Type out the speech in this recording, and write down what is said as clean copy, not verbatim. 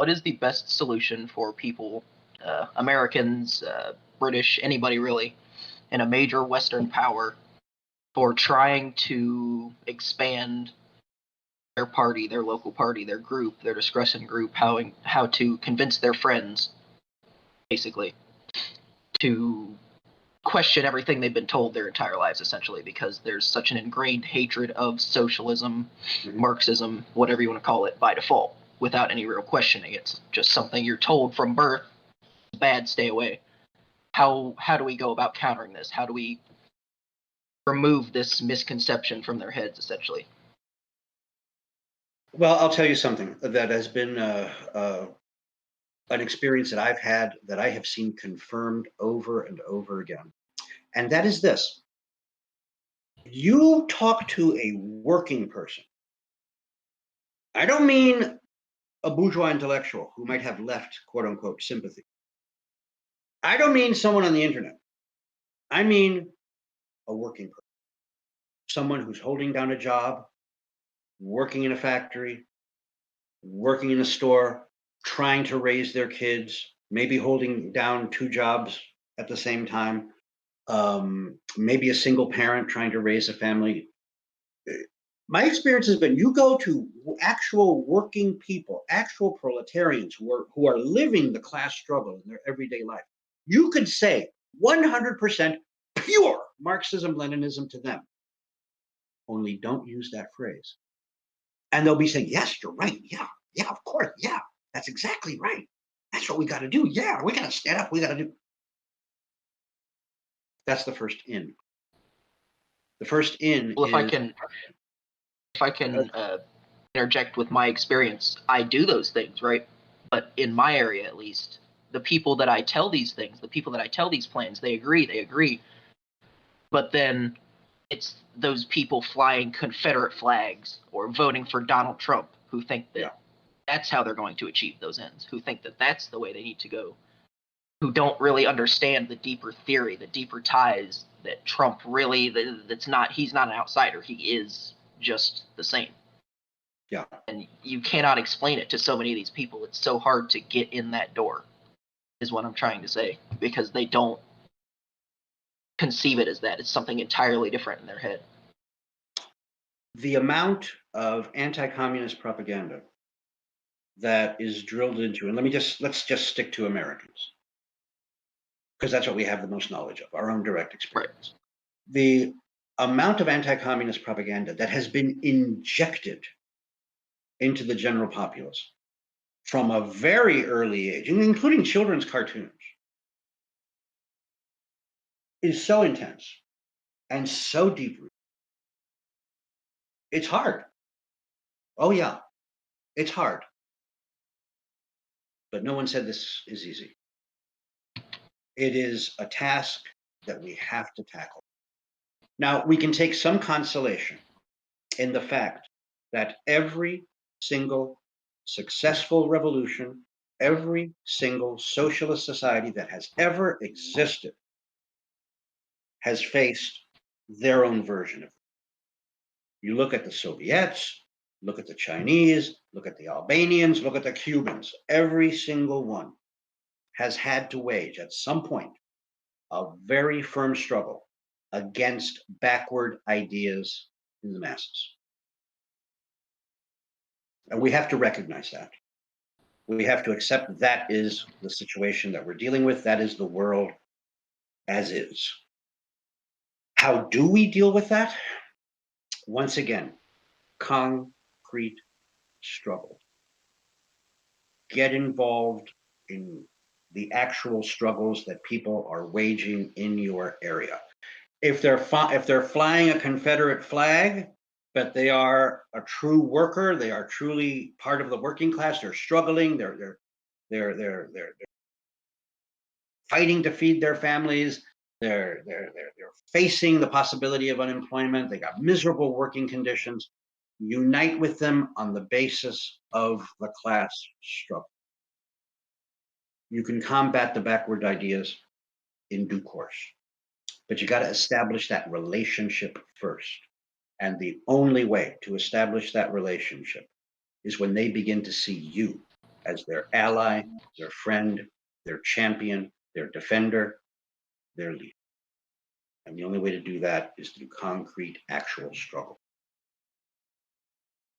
what is the best solution for people, Americans, British, anybody really, in a major Western power for trying to expand their party, their local party, their group, their discretion group, how to convince their friends, basically, to question everything they've been told their entire lives, essentially, because there's such an ingrained hatred of socialism, Marxism, whatever you want to call it, by default, without any real questioning. It's just something you're told from birth. It's bad, stay away. How do we go about countering this? How do we remove this misconception from their heads, essentially? Well, I'll tell you something that has been an experience that I've had that I have seen confirmed over and over again. And that is this. You talk to a working person. I don't mean a bourgeois intellectual who might have left, quote unquote, sympathy. I don't mean someone on the internet. I mean a working person. Someone who's holding down a job, working in a factory, working in a store, trying to raise their kids, maybe holding down two jobs at the same time, maybe a single parent trying to raise a family. My experience has been you go to actual working people, actual proletarians who are living the class struggle in their everyday life. You could say 100% pure Marxism, Leninism to them. Only don't use that phrase. And they'll be saying, yes, you're right. Yeah, of course. Yeah, that's exactly right. That's what we got to do. Yeah, we got to stand up. We got to do. That's the first in. The first in. Well, is, if I can interject with my experience, I do those things, right? But in my area, at least, the people that I tell these things, the people that I tell these plans, they agree. But then it's those people flying Confederate flags or voting for Donald Trump who think that that's how they're going to achieve those ends, who think that that's the way they need to go, who don't really understand the deeper theory, the deeper ties that Trump really, he's not an outsider. He is just the same. Yeah. And you cannot explain it to so many of these people. It's so hard to get in that door, is what I'm trying to say, because they don't conceive it as that. It's something entirely different in their head. The amount of anti-communist propaganda that is drilled into, and let's just stick to Americans, because that's what we have the most knowledge of, our own direct experience. Right. The amount of anti-communist propaganda that has been injected into the general populace from a very early age, including children's cartoons, is so intense and so deep-rooted. It's hard. Oh yeah, it's hard. But no one said this is easy. It is a task that we have to tackle. Now, we can take some consolation in the fact that every single successful revolution, every single socialist society that has ever existed has faced their own version of it. You look at the Soviets, look at the Chinese, look at the Albanians, look at the Cubans. Every single one has had to wage at some point a very firm struggle against backward ideas in the masses. And we have to recognize that. We have to accept that is the situation that we're dealing with. That is the world as is. How do we deal with that? Once again, concrete struggle. Get involved in the actual struggles that people are waging in your area. If they're flying a Confederate flag, but they are a true worker, they are truly part of the working class, they're struggling, they're fighting to feed their families, they're facing the possibility of unemployment, they got miserable working conditions. Unite with them on the basis of the class struggle. You can combat the backward ideas in due course, but you got to establish that relationship first. And the only way to establish that relationship is when they begin to see you as their ally, their friend, their champion, their defender, their leader. And the only way to do that is through concrete, actual struggle.